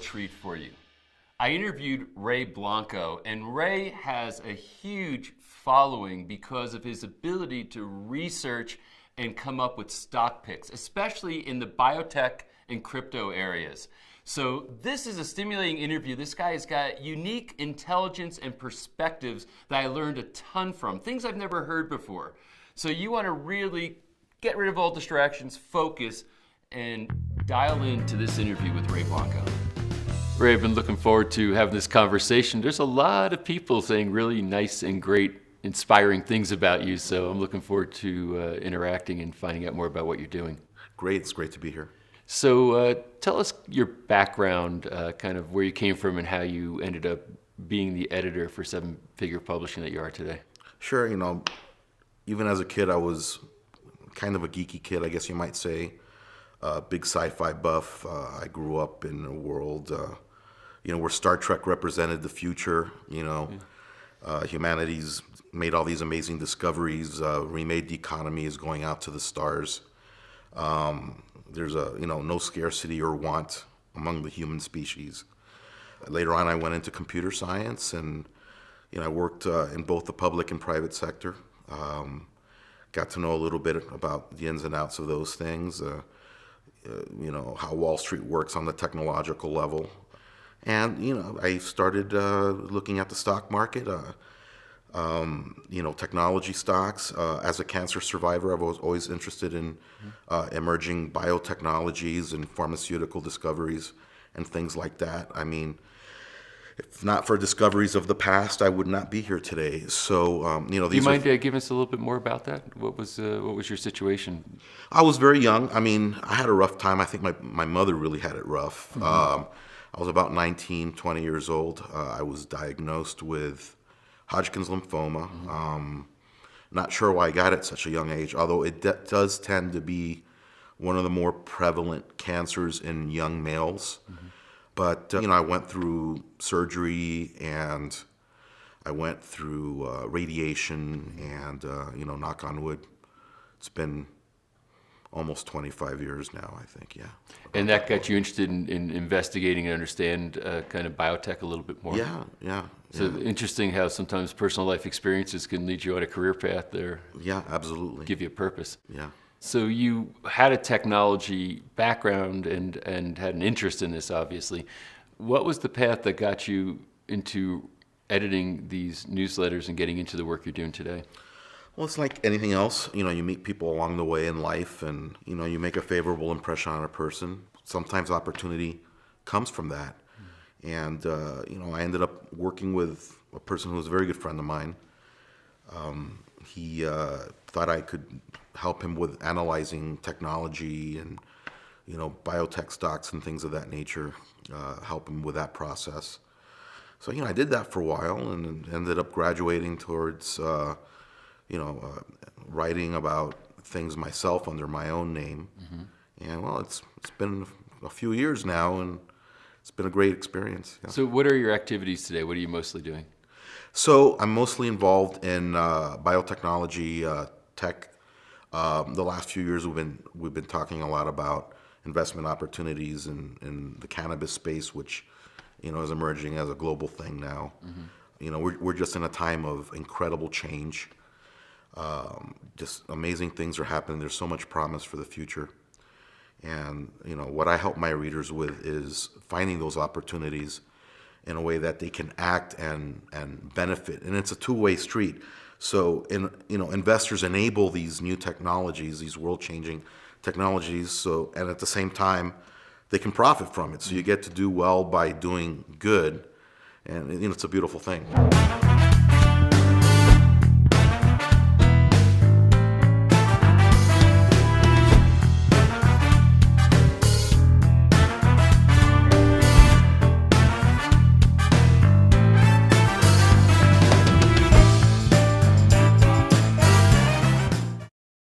treat for you. I interviewed Ray Blanco, and Ray has a huge following because of his ability to research and come up with stock picks, especially in the biotech and crypto areas. So this is a stimulating interview. This guy has got unique intelligence and perspectives that I learned a ton from, things I've never heard before. So you want to really get rid of all distractions, focus, and dial into this interview with Ray Blanco. Ray, I've been looking forward to having this conversation. There's a lot of people saying really nice and great, inspiring things about you, so I'm looking forward to interacting and finding out more about what you're doing. Great, it's great to be here. So tell us your background, kind of where you came from and how you ended up being the editor for Seven Figure Publishing that you are today. Sure, even as a kid, I was kind of a geeky kid, I guess you might say. Big sci-fi buff. I grew up in a world, where Star Trek represented the future. Humanity's made all these amazing discoveries, remade the economy, is going out to the stars. There's no scarcity or want among the human species. Later on, I went into computer science, and I worked in both the public and private sector. Got to know a little bit about the ins and outs of those things. How Wall Street works on the technological level. And, I started looking at the stock market, technology stocks. As a cancer survivor, I was always interested in emerging biotechnologies and pharmaceutical discoveries and things like that. I mean, if not for discoveries of the past, I would not be here today. So, these. You mind giving us a little bit more about that? What was your situation? I was very young. I mean, I had a rough time. I think my mother really had it rough. Mm-hmm. I was about 19, 20 years old. I was diagnosed with Hodgkin's lymphoma. Mm-hmm. Not sure why I got it at such a young age, although it does tend to be one of the more prevalent cancers in young males. Mm-hmm. But, I went through surgery, and I went through radiation, and, knock on wood, it's been almost 25 years now, I think, yeah. And that got you interested in investigating and understand kind of biotech a little bit more? Yeah. So interesting how sometimes personal life experiences can lead you on a career path there. Yeah, absolutely. Give you a purpose. Yeah. So you had a technology background and had an interest in this, obviously. What was the path that got you into editing these newsletters and getting into the work you're doing today? Well, it's like anything else. You meet people along the way in life, and, you make a favorable impression on a person. Sometimes opportunity comes from that. And, I ended up working with a person who was a very good friend of mine. He thought I could help him with analyzing technology and, biotech stocks and things of that nature, help him with that process. So, I did that for a while and ended up graduating towards, writing about things myself under my own name. Mm-hmm. And, well, it's been a few years now, and it's been a great experience. Yeah. So what are your activities today? What are you mostly doing? So I'm mostly involved in biotechnology, tech. The last few years we've been talking a lot about investment opportunities in the cannabis space, which is emerging as a global thing now. Mm-hmm. We're just in a time of incredible change. Just amazing things are happening. There's so much promise for the future. And what I help my readers with is finding those opportunities in a way that they can act and benefit. And it's a two-way street. So, investors enable these new technologies, these world-changing technologies. So, and at the same time, they can profit from it. So you get to do well by doing good, and it's a beautiful thing.